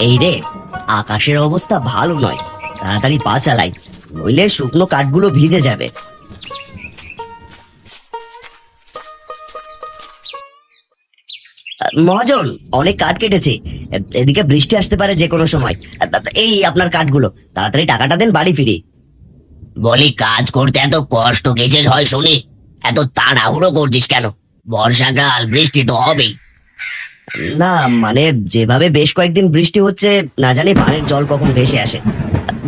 এই রে, আকাশের অবস্থা ভালো নয়, তাড়াতাড়ি পা চালাই, নইলে শুকনো কাঠগুলো ভিজে যাবে। মহাজন, অনেক কাঠ কেটেছে, এদিকে বৃষ্টি আসতে পারে যে কোনো সময়। এই আপনার কাঠগুলো, তাড়াতাড়ি টাকাটা দেন, বাড়ি ফিরি। বলি, কাজ করতে এত কষ্ট কিসের হয় শুনি? এত তাড়াহুড়ো করছিস কেন? বর্ষাকাল, বৃষ্টি তো হবেই। না মানে, যেভাবে বেশ কয়েকদিন বৃষ্টি হচ্ছে, না জানি পানির জল কখন ভেসে আসে।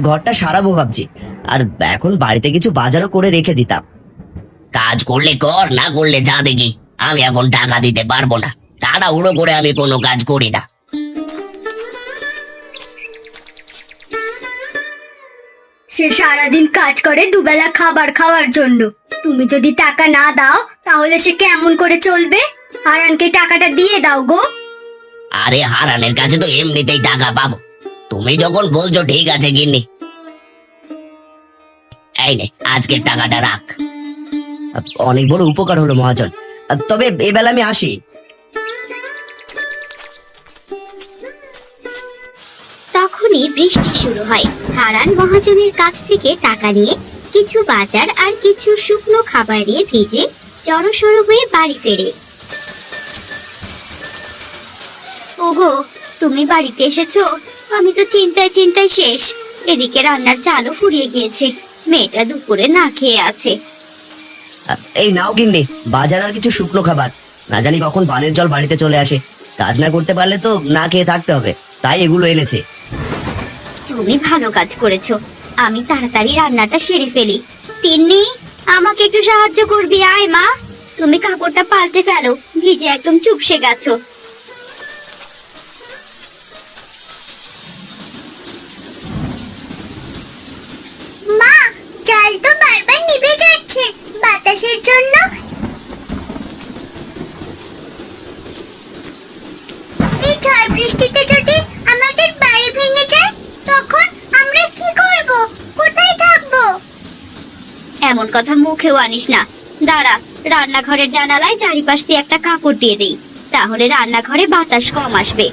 ঘরটা সারাবো ভাবছি, আর এখন বাড়িতে কিছু বাজারও করে রেখে দিতাম। কাজ করলে কর, না করলে যা দেখি। আমি এখন টাকা দিতে পারবো না, তাড়াহুড়ো করে আমি কোনো কাজ করি না। সে সারাদিন কাজ করে দুবেলা খাবার খাওয়ার জন্য। তুমি যদি টাকা না দাও তাহলে সে কেমন করে চলবে? হারানকে টাকাটা দিয়ে দাও গো। আরে, হারানের কাছে তো এমনিতেই টাকা পাবো। তুমি যখন বলছো ঠিক আছে গিন্নি, এই নে, আজকের টাকাটা রাখ। অনেক বড় উপকার হলো মহাজন, তবে এবেলা আমি আসি। তখনই বৃষ্টি শুরু হয়। হারান মহাজনের কাছ থেকে টাকা নিয়ে কিছু বাজার আর কিছু শুকনো খাবার নিয়ে ভিজে জড়সড় হয়ে বাড়ি ফেরে। ওগো, তুমি বাড়িতে এসেছো? আমি তো চিন্তায় চিন্তায় শেষ। এদিকে রান্নার চালও ফুরিয়ে গিয়েছে, মেয়েটা দুপুরে না খেয়ে আছে। এই নাও গিন্নি, বাজার আর কিছু শুকনো খাবার। না জানি কখন বানের জল বাড়িতে চলে আসে, কাজ না করতে পারলে তো না খেয়ে থাকতে হবে, তাই এগুলো এনেছে। তুমি ভালো কাজ করেছো। আমি তাড়াতাড়ি রান্নাটা সেরে ফেলি। তিন্নি, আমাকে একটু সাহায্য করবি? আয় মা, তুমি কাপড়টা পাল্টে ফেলো, ভিজে একদম চুপসে গেছো। মা, চাল তো বারবার নিভে যাচ্ছে বাতাসের জন্য। এই ঝড় বৃষ্টিতে যদি আমাদের বাড়ি ভেঙে যায়, তখন আমরা কি করব? কোথায় থাকবো? এমন কথা মুখেও আনিস না। দাঁড়া, রান্নাঘরের জানালায় চারিপাশ দিয়ে একটা কাপড় দিয়ে দেই, তাহলে রান্নাঘরে বাতাস কম আসবে।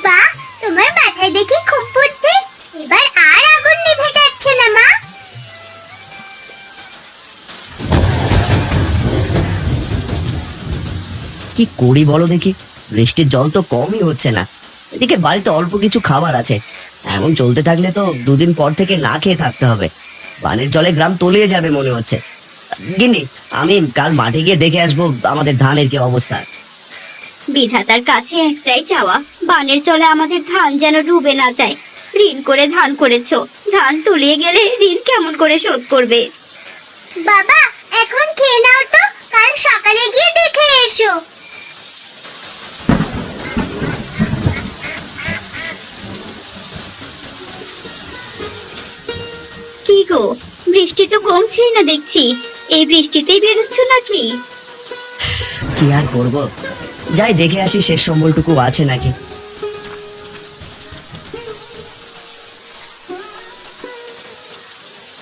বাহ, তোমার মাথায় দেখি খুব বুদ্ধি। এবার আর আগুন নিভে যাচ্ছে না মা। কি করি বলো দেখি, বৃষ্টির জল তো কমই হচ্ছে না, এদিকে বাড়িতে অল্প কিছু খাবার আছে। এমন চলতে থাকলে তো দুদিন পর থেকে না খেয়ে থাকতে হবে। বানের জলে গ্রাম তলিয়ে যাবে মনে হচ্ছে। গিন্নি, আমি কাল মাঠে গিয়ে দেখে আসবো আমাদের ধানের কি অবস্থা। বিধাতার কাছে একটাই চাওয়া, বানের জলে আমাদের ধান যেন ডুবে না যায়। ঋণ করে ধান করেছো, ধান তলিয়ে গেলে ঋণ কেমন করে শোধ করবে? বাবা, এখন খেয়ে নাও তো, কাল সকালে গিয়ে দেখে এসো। কি গো, বৃষ্টি তো কমছেই না দেখছি। এই বৃষ্টিতেই বেরোচ্ছ নাকি? কি আর করব, যাই দেখে আসি শেষ সম্বলটুকু আছে নাকি।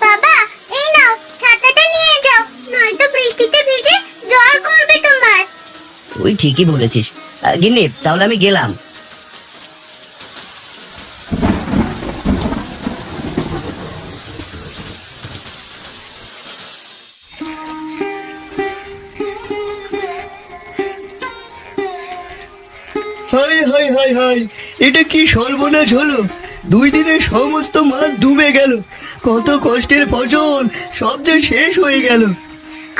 বাবা, এই নাও, ছাতাটা নিয়ে যাও, নয়তো বৃষ্টিতে ভিজে জ্বর করবে তোমার। তুই ঠিকই বলেছিস। গিন্নি, তাহলে আমি গেলাম। হাই হাই হাই হাই, এটা কি সর্বনাশ হলো! 2 দিনের সমস্ত মাছ ডুবে গেল, কত কষ্টের ফসল সব যে শেষ হয়ে গেল।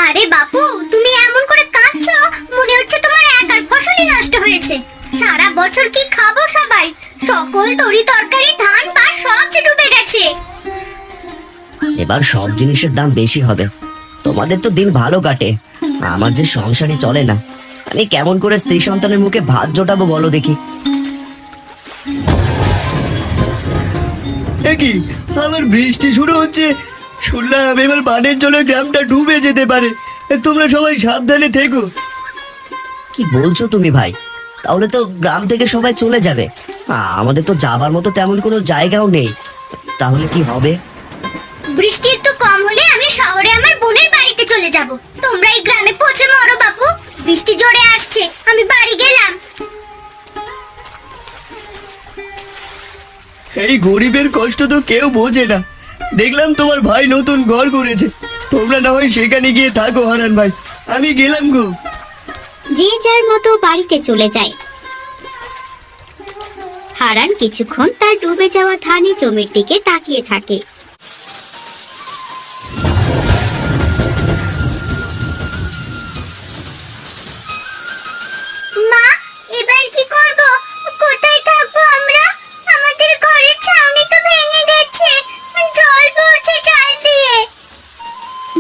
আরে বাপু, তুমি এমন করে কাঁদছো, মনে হচ্ছে তোমার একার ফসলই নষ্ট হয়েছে। সারা বছর কি খাবো সবাই? সকল তরি তরকারি, ধান পাট সব যে ডুবে গেছে। এবার সব জিনিসের দাম বেশি হবে। তোমাদের তো দিন ভালো কাটে, আমার যে সংসারই চলে না। আমি কেমন করে স্ত্রী সন্তানের মুখে ভাত জোটাবো বলো দেখি। কি আবার বৃষ্টি শুরু হচ্ছে? শুনলাম এবার বানের জলে গ্রামটা ডুবে যেতে পারে। তোমরা সবাই সাবধানে থেকো। কি বলছো তুমি ভাই? তাহলে তো গ্রাম থেকে সবাই চলে যাবে। আমাদের তো যাবার মতো তেমন কোনো জায়গাও নেই, তাহলে কি হবে? বৃষ্টি একটু কম হলে আমি শহরে আমার বোনের বাড়িতে চলে যাব। তোমরা এই গ্রামে পৌঁছে মরো বাপু। বৃষ্টি জোরে আসছে, আমি বাড়ি গেলাম। এই গরিবের কষ্ট তো কেউ বোঝে না। দেখলাম তোমার ভাই নতুন ঘর করেছে, তোমরা না হয় সেখানে গিয়ে থাকো হারান ভাই, আমি গেলাম গো। যে যার মতো বাড়িতে চলে যায়। হারান কিছুক্ষণ তার ডুবে যাওয়া ধানি জমির দিকে তাকিয়ে থাকে। মা, এবার কি করব? কোথায় থাকবো আমরা? আমাদের ঘরের ছাউনি তো ভেঙে গেছে, জল পড়ছে চাল দিয়ে।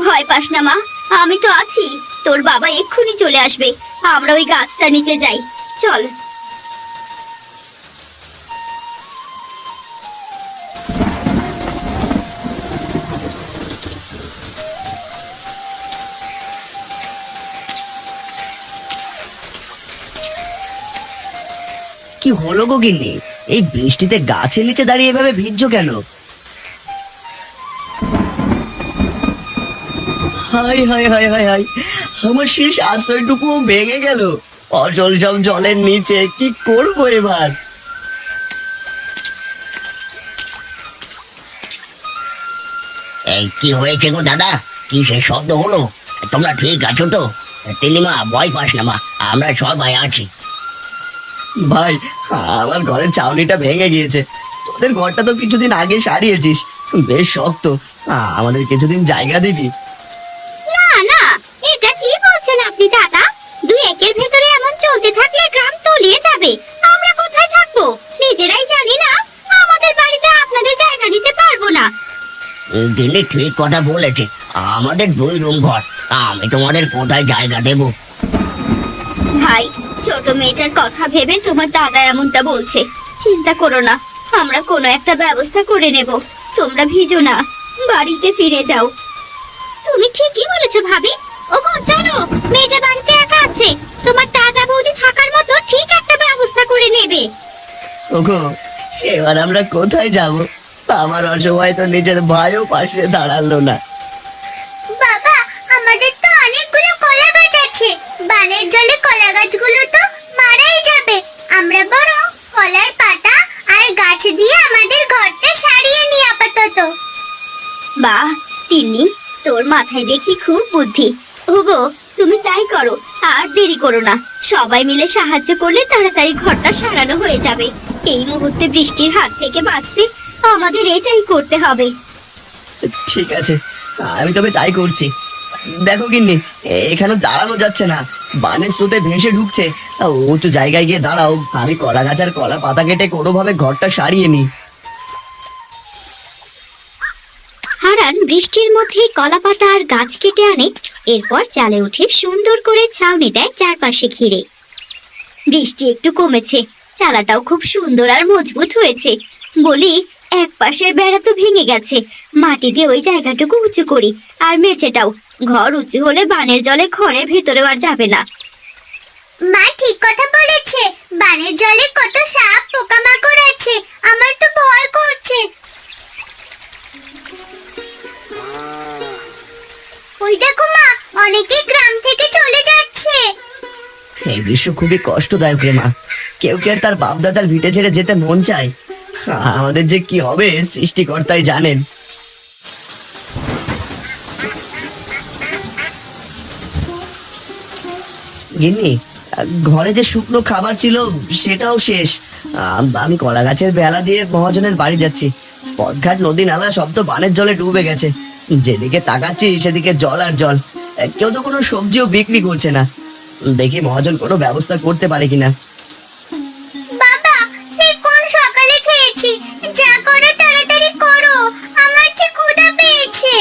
ভয় পাস না মা, আমি তো আছি। তোর বাবা এক্ষুনি চলে আসবে। আমরা ওই গাছটার নিচে যাই, চল। কি হলো গো গিন্নি? এই বৃষ্টিতে গাছের নিচে দাঁড়িয়ে এভাবে ভিজছো কেন? High high high high high, আমার শেষ আশ্রয়টুকু ভেঙে গেল। অচল সব জলের নিচে, কি করবো এবার? এই কি হয়েছে গো দাদা? কি সে শব্দ হলো? তোমরা ঠিক আছো তো? তিন্নিমা, ভয় পাস না মা, আমরা সবাই আছি। ভাই, আমার ঘরের চাউনিটা ভেঙে গিয়েছে। তোদের ঘরটা তো কিছুদিন আগে সারিয়েছিস, বেশ শক্ত। আমাদের কিছুদিন জায়গা দিবি? না না, এটা কি বলছেন আপনি দাদা? 2 একের ভেতরে এমন চলতে থাকলে গ্রাম তলিয়ে যাবে। আমরা কোথায় থাকবো নিজেরাই জানি না। আমাদের বাড়িতে আপনাদের জায়গা দিতে পারবো না। দিল্লি ঠিক কথা বলেছে, আমাদের 2 রুম ঘর, আমি তোমাদের কোথায় জায়গা দেবো? ভাই, ছোট মেয়েটার কথা ভেবে তোমার দাদা এমনটা বলছে। চিন্তা করো না, আমরা কোনো একটা ব্যবস্থা করে নেব। তোমরা ভিজো না, বাড়িতে ফিরে যাও। তুমি ঠিকই বলেছো ভাবি। ওগো চলো, মেয়েটা বাড়িতে একা আছে, তোমার দাদা বৌদি থাকার মতো ঠিক একটা ব্যবস্থা করে নেবে। ওগো, এবার আমরা কোথায় যাব? আমার অসময় তো নিজের ভাইও পাশে দাঁড়ালো না। বাবা, আমাদের তো অনেকগুলো কলা গাছ আছে। বানের জলে কলা গাছগুলো তো মারাই যাবে। আমরা বরং কলার পাতা আর গাছ দিয়ে আমাদের ঘরটা সারিয়ে নিই আপাতত। বাহ তিন্নি, তোর মাথায় দেখি খুব বুদ্ধি। ওগো, তুমি তাই করো, আর দেরি করো না। সবাই মিলে সাহায্য করলে তাড়াতাড়ি ঘরটা সারানো হয়ে যাবে। এই মুহূর্তে বৃষ্টির হাত থেকে বাঁচতে আমাদের এটাই করতে হবে। ঠিক আছে, আমি তবে তাই করছি। দেখো গিন্নি, এখানে দাঁড়ানো যাচ্ছে না, বানের স্রোতে ভেসে ঢুকছে। উঁচু জায়গায় গিয়ে দাঁড়াও, আমি কলা গাছ আর কলা পাতা কেটে কোনোভাবে ঘরটা সারিয়ে নিই। হারান বৃষ্টির মধ্যেই কলা পাতা আর গাছ কেটে আনে। এরপর চালে উঠে সুন্দর করে ছাউনি দেয় চারপাশে ঘিরে। বৃষ্টি একটু কমেছে, চালাটাও খুব সুন্দর আর মজবুত হয়েছে। বলি, এক পাশের বেড়া তো ভেঙে গেছে, মাটি দিয়ে ওই জায়গাটুকু উঁচু করি। আর মেঝেটাও, ঘর উঁচু হলে বানের জলে ঘরের ভেতরে আর যাবে না। মা ঠিক কথা বলেছে। বানের জলে কত সাপ পোকামাকড় আছে, আমার তো ভয় করছে। ওই দেখো মা, অনেকেই গ্রাম থেকে চলে যাচ্ছে। এই দৃশ্য খুবই কষ্টদায়ক রে মা। কেউ কি আর তার বাপ দাদার ভিটে ছেড়ে যেতে মন চায়? আমাদের যে কি হবে সৃষ্টিকর্তাই জানেন। গিন্নি, ঘরে যে শুকনো খাবার ছিল সেটাও শেষ। আমি কলা গাছের বেলা দিয়ে মহাজনের বাড়ি যাচ্ছি। পথঘাট নদী নালা সব তো বানের জলে ডুবে গেছে। যেদিকে তাকাচ্ছি সেদিকে জল আর জল। কেউ তো কোনো সবজিও বিক্রি করছে না। দেখি মহাজন কোনো ব্যবস্থা করতে পারে কিনা। বাবা, সেই কোন সকালে খেয়েছি, যা করো তাড়াতাড়ি করো, আমার যে ক্ষুধা পেয়েছে।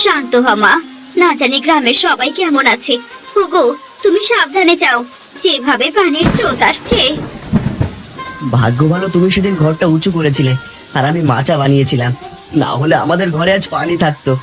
শান্ত হ মা, না জানি গ্রামের সবাই কেমন আছে। ওগো, তুমি সাবধানে যাও, যেভাবে পানির স্রোত আসছে। ভাগ্য ভালো তুমি সেদিন ঘরটা উঁচু করেছিলে আর আমি মাচা বানিয়েছিলাম, না হলে আমাদের ঘরে আজ পানি থাকতো।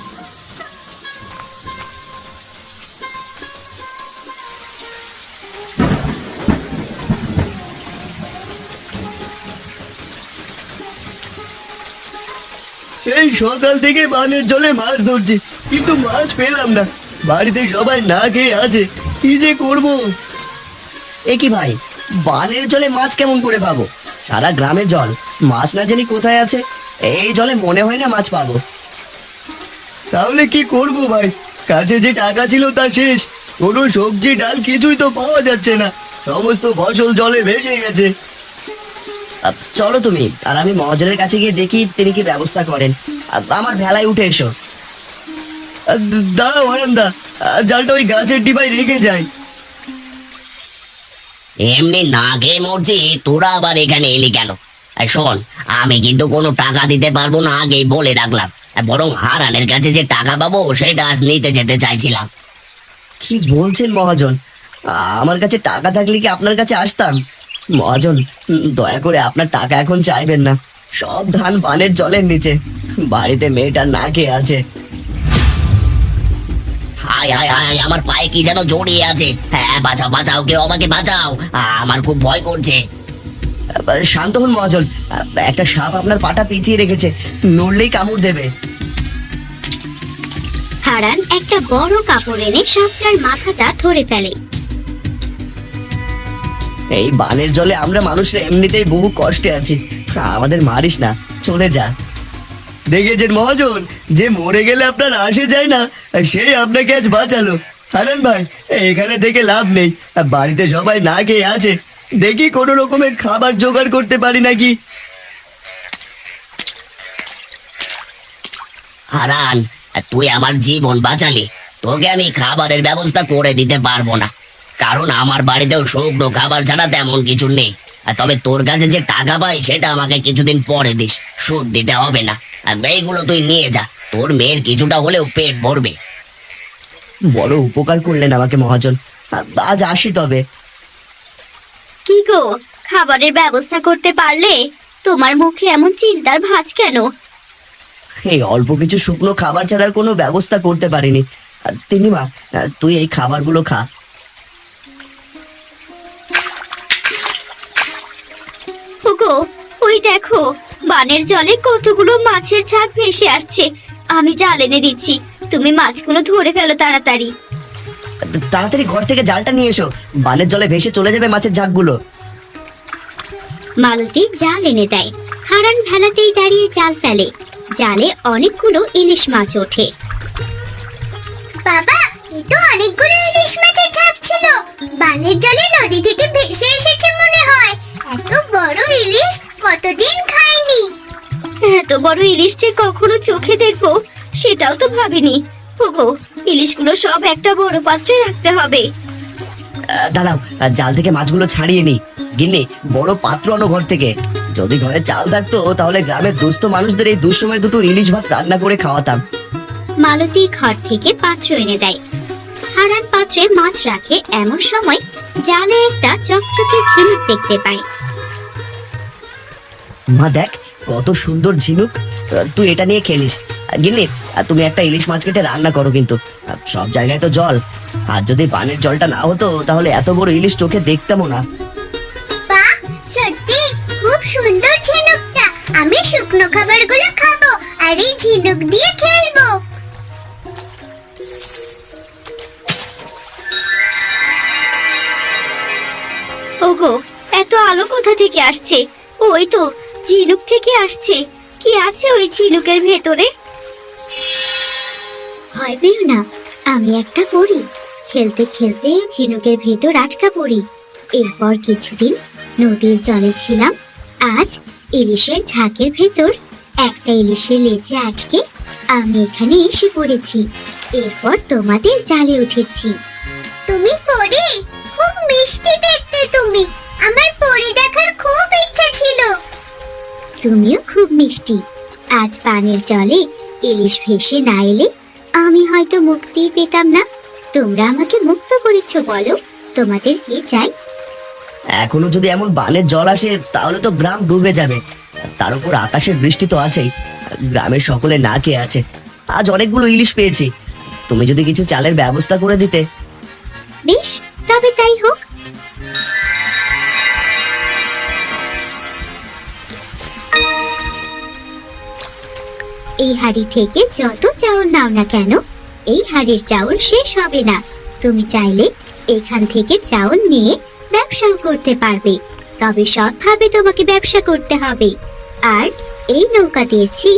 সেই সেই সকাল থেকে বানের জলে মাছ ধরছি, কিন্তু মাছ পেলাম না। বাড়িতে সবাই না খেয়ে আছে, কি যে করব। এ কি ভাই, বানের জলে মাছ কেমন করে পাবো? সারা গ্রামে জল, মাছ না জানি কোথায় আছে। এই জলে মনে হয় না মাছ পাবো। তাহলে কি করব ভাই? কাছে যে টাকা ছিল তা শেষ, কোনো সবজি ডাল কিছুই তো পাওয়া যাচ্ছে না, সমস্ত ফসল জলে ভেসে গেছে। চলো তুমি আর আমি মহাজনের কাছে গিয়ে দেখি তিনি কি ব্যবস্থা করেন। আমার ভেলায় উঠে এসো। দাঁড়াও হারান্দা, জালটা ওই গাছের ডিবায় রেখে যাই। এমনি না খেয়ে মরছি, তোরা আবার এখানে এলি কেন? আর শোন, আমি কিন্তু কোনো টাকা দিতে পারবো না, আগেই বলে রাখলাম। বরং হারানের কাছে যে টাকা পাবো সেটা আজ নিতে যেতে চাইছিলাম। কি বলছেন মহাজন? আমার কাছে টাকা থাকলে কি আপনার কাছে আসতাম? মহাজন, দয়া করে আপনার টাকা এখন চাইবেন না। সব ধান বানের জলের নিচে, বাড়িতে মেয়েটা না খেয়ে আছে। হায় হায় হায়, আমার পায়ে কি যেন জড়িয়ে আছে। হ্যাঁ, বাঁচাও বাঁচাও, কেউ আমাকে বাঁচাও, আমার খুব ভয় করছে। শান্ত হন মহাজন, একটা সাপ আপনার পাটা পিছিয়ে রেখেছে, নড়লেই কামড় দেবে। হারান একটা বড় কাপড় এনে সাপটার মাথাটা ধরে ফেলে। এই বানের জলে আমরা মানুষরা এমনিতেই বহু কষ্টে আছি, আমাদের মারিস না, চলে যা। দেখেছেন মহাজন, যে মরে গেলে আপনার আসে যায় না, সে আপনাকে আজ বাঁচালো। হারান ভাই, এখানে থেকে লাভ নেই, বাড়িতে সবাই না খেয়ে আছে, দেখি কোনো রকমের খাবার জোগাড় করতে পারি নাকি। হারান, তুই আমার জীবন বাঁচালি, তোকে আমি খাবারের ব্যবস্থা করে দিতে পারবো না, কারণ আমার বাড়িতেও শুকনো খাবার ছাড়া তেমন কিছু নেই। তবে তোর কাছে যে টাকা পাই সেটা আমাকে কিছুদিন পরে দিস, সুদ দিতে হবে না। আর এইগুলো তুই নিয়ে যা, তোর মেয়ের কিছুটা হলেও পেট ভরবে। বড় উপকার করলেন আমাকে মহাজন, আজ আসি তবে। কি গো, খাবারের ব্যবস্থা করতে পারলে? তোমার মুখে এমন চিন্তার ভাঁজ কেন? এই অল্প কিছু শুকনো খাবার ছাড়ার কোনো ব্যবস্থা করতে পারিনি। তিনিমা, তুই এই খাবারগুলো খা। ওগো, ওই দেখো, বানের জলে কতগুলো মাছের ঝাঁক ভেসে আসছে। আমি জাল এনে দিচ্ছি, তুমি মাছগুলো ধরে ফেলো তাড়াতাড়ি। তাড়াতাড়ি ঘর থেকে জালটা নিয়ে এসো, বানের জলে ভেসে চলে যাবে মাছের ঝাঁকগুলো। মালতী জাল এনে দেয়। হারান ভেলাতেই দাঁড়িয়ে জাল ফেলে। জালে অনেকগুলো ইলিশ মাছ ওঠে। বাবা, এ তো অনেকগুলো ইলিশ মাছের ঝাঁক ছিল। বানের জলে নদী থেকে ভেসে এসেছে মনে হয়। এত বড় ইলিশ কতদিন খাইনি। এত বড় ইলিশ যে কখনো চোখে দেখবো সেটাও তো ভাবিনি। ওগো, ইলিশগুলো সব একটা বড় পাত্রে রাখতে হবে। দাঁড়াও, জাল থেকে মাছগুলো ছাড়িয়ে নি। গিন্নি, বড় পাত্র আনো ঘর থেকে। যদি ঘরে চাল থাকতো তাহলে গ্রামের দুস্থ মানুষদের এই দুঃসময় দুটো ইলিশ ভাত রান্না করে খাওয়াতাম। মালতী ঘর থেকে পাত্র এনে দেয়। হারান পাত্রে মাছ রাখে, এমন সময় জালে একটা চকচকে ঝিনুক দেখতে পায়। মা দেখ, কত সুন্দর ঝিনুক, তুই এটা নিয়ে খেলিস। গিন্নি, তুমি একটা ইলিশ মাছ কেটে রান্না করো, কিন্তু সব জায়গায় তো জল, আর যদি বানের জলটা না হতো তাহলে এত বড় ইলিশ চোখে দেখতামও না। বাহ, সত্যি খুব সুন্দর ঝিনুকটা। আমি শুকনো খাবারগুলো খাবো আর এই ঝিনুক দিয়ে খেলবো। ওগো, এত আলো কোথা থেকে আসছে? ওই তো ঝিনুক থেকে আসছে। কি আছে ওই ঝিনুকের ভেতরে? ভয় পেও না, আমি একটা পড়ি। খেলতে খেলতে ঝিনুকের ভেতর আটকা পড়ি। এরপর কিছুদিন নদীর জলে ছিলাম। আজ ইলিশের ঝাঁকের ভেতর একটা ইলিশের লেজে আটকে আমি এখানে এসে পড়েছি। এরপর তোমাদের জালে উঠেছি। তুমি পরি? খুব মিষ্টি দেখতে তুমি। আমার পরি দেখার খুব ইচ্ছা ছিল। তুমিও খুব মিষ্টি। আজ পানির জলে ইলিশ ভেসে না এলে আমি হয়তো মুক্তি পেতাম না। তোমরা আমাকে মুক্ত করেছো, বলো তোমাদের কি চাই? এখনো যদি এমন বানের জল আসে তাহলে তো গ্রাম ডুবে যাবে। তার উপর আকাশের বৃষ্টি তো আছেই, গ্রামের সকলে না খেয়ে আছে। আজ অনেকগুলো ইলিশ পেয়েছি, তুমি যদি কিছু চালের ব্যবস্থা করে দিতে। বেশ, তবে তাই হোক। এই হাড়ি থেকে যত চাউল নাও না কেন, এই হাড়ির চাউল শেষ হবে না। তুমি চাইলে এখান থেকে চাউল নিয়ে ব্যবসাও করতে পারবে, তবে সৎভাবে তোমাকে ব্যবসা করতে হবে। আর এই নৌকা দিয়েছি,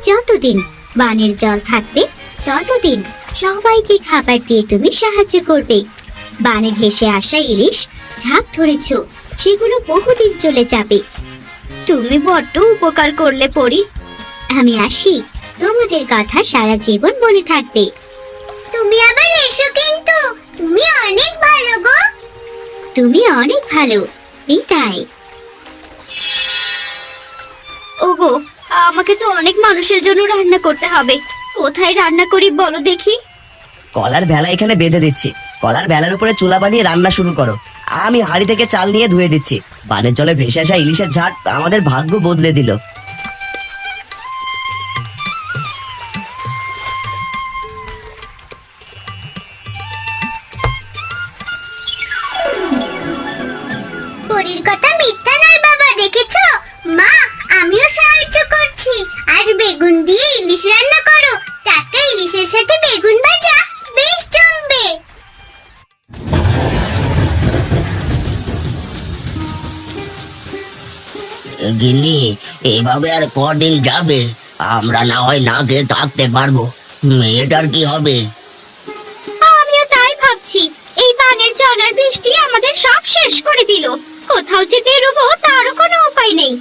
যতদিন বানের জল থাকবে ততদিন সবাইকে খাবার দিয়ে তুমি সাহায্য করবে। বানে ভেসে আসা ইলিশ ঝাঁক ধরেছ, সেগুলো বহুদিন চলে যাবে। তুমি বড্ড উপকার করলে পরি। আমি আসি, তোমাদের কথা সারা জীবন মনে থাকবে। তুমি আবার এসো কিন্তু, তুমি অনেক ভালো গো। তুমি অনেক ভালো। বিদায়। ওগো, আমাকে তো অনেক মানুষের জন্য রান্না করতে হবে। কোথায় রান্না করি বলো দেখি। কলার ভেলা এখানে বেঁধে দিচ্ছি, কলার ভেলার উপরে চুলা বানিয়ে রান্না শুরু করো। আমি হাঁড়ি থেকে চাল নিয়ে ধুয়ে দিচ্ছি। বানের জলে ভেসে আসা ইলিশের ঝাঁক আমাদের ভাগ্য বদলে দিল। পরীর কথা মিথ্যা নয় বাবা, দেখেছো? মা, আমিও সাহায্য করছি। আজ বেগুন দিয়ে ইলিশ রান্না করো, টাটকা ইলিশের সাথে বেগুন ভাজা বেশ জমবে। গিন্নি, এভাবে আর কদিন যাবে? আমরা না হয় না খেয়ে থাকতে পারবো, মেয়েটার কি হবে? আমিও তাই ভাবছি। এই বানের জল আর বৃষ্টি আমাদের সব শেষ করে দিল। কোথাও যে বেরোবো তারও কোনো উপায় নেই।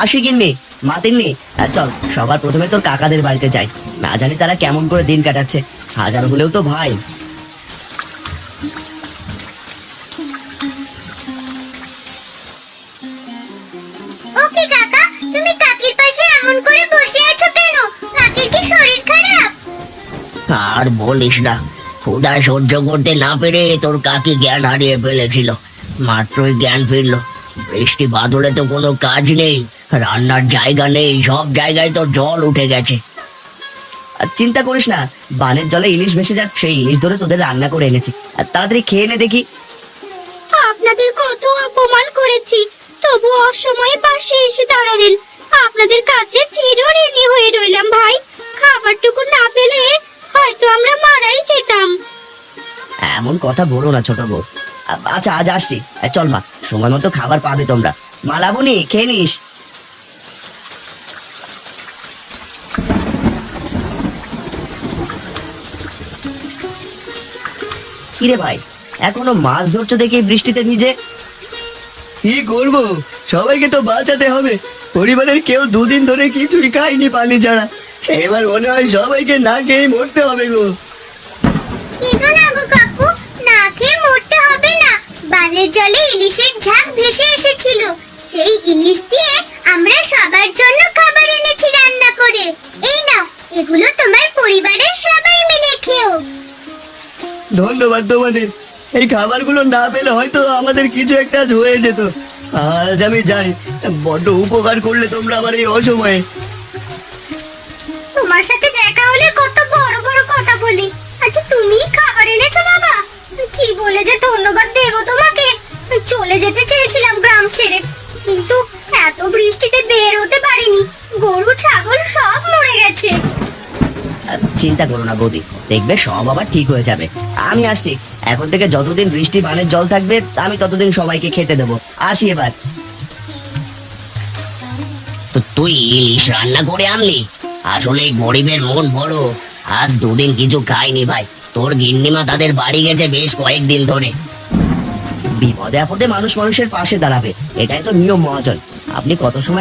আসি গিন্নি, মা তিন্নি, চল সবার প্রথমে তোর কাকাদের বাড়িতে যাই। না জানি তারা কেমন করে দিন কাটাচ্ছে, হাজার হলেও তো ভাই। ওকে কাকা, তুমি কাকির পাশে এমন করে বসে আছো কেন? কাকির কি শরীর খারাপ? আর বলিস না, ক্ষুধা সহ্য করতে না পেরে তোর কাকি জ্ঞান হারিয়ে ফেলেছিল। মাত্রই জ্ঞান ফিরলো। বৃষ্টি বাদলে তো কোনো কাজ নেই, রান্নার জায়গা নেই, সব জায়গায় তো জল উঠে গেছে। আর চিন্তা করিস না, বানের জলে ইলিশ ভেসে যাক, সেই ইলিশ ধরে তোদের রান্না করে এনেছি। আর তাড়াতাড়ি খেয়ে নে দেখি। আপনাদের কত অপমান করেছি, তবু অসময়ে পাশে এসে দাঁড়ালেন। আপনাদের কাছে চিরঋণী হয়ে রইলাম ভাই। খাবারটুকু না পেলে হয়তো আমরা মারাই যেতাম। এমন কথা বলো না ছোট বউ। আচ্ছা আজ আসছি, চল মা, সময় মতো খাবার পাবে তোমরা। মা লাবণী, খেয়ে নিস। কিরে ভাই, এখনো মাছ ধরছো দেখি বৃষ্টিতে ভিজে? কি করবো, সবাইকে তো বাঁচাতে হবে। পরিবারের কেউ দুদিন ধরে কিছুই খায়নি পানি ছাড়া। এবার মনে হয় সবাইকে না খেয়ে মরতে হবে গো। কেঁদো না গো কাকু, না খেয়ে মরতে হবে না। বানের জলে ইলিশের ঝাঁক ভেসে এসেছিল, সেই ইলিশ দিয়ে আমরা সবার জন্য খাবার এনেছি রান্না করে। এই নাও, এগুলো তোমার পরিবারের সবাই মিলে খেও। ধন্যবাদ তোমাদের। এই খাবারগুলো না পেলে হয়তো আমাদের কিছু একটা আজ হয়ে যেত। আজ আমি যাই, বড্ড উপকার করলে তোমরা আমার এই অসময়ে। তোমার সাথে দেখা হলে কত বড় বড় কথা বলি। আচ্ছা, তুমি খাবার এনেছো বাবা? কি বলে যে ধন্যবাদ দেব তোমাকে। চলে যেতে চেয়েছিলাম গ্রাম ছেড়ে, কিন্তু এত বৃষ্টিতে বের হতে পারিনি। গরু ছাগল সব মরে গেছে। চিন্তা করো না বৌদি, দেখবে সব আবার ঠিক হয়ে যাবে। আমি আসছি, এখন থেকে যতদিন বৃষ্টি বানের জল থাকবে আমি ততদিন সবাইকে খেতে দেবো। আসি এবার। তো তুই ইলিশ রান্না করে আনলি? আসলে গরিবের মন বড়। আজ দুদিন কিছু খাইনি ভাই। তোর গিন্নিমা তাদের বাড়ি গেছে বেশ কয়েকদিন ধরে। বিপদে আপদে মানুষ মানুষের পাশে দাঁড়াবে, এটাই তো নিয়ম মহাজন। আপনি কত সময়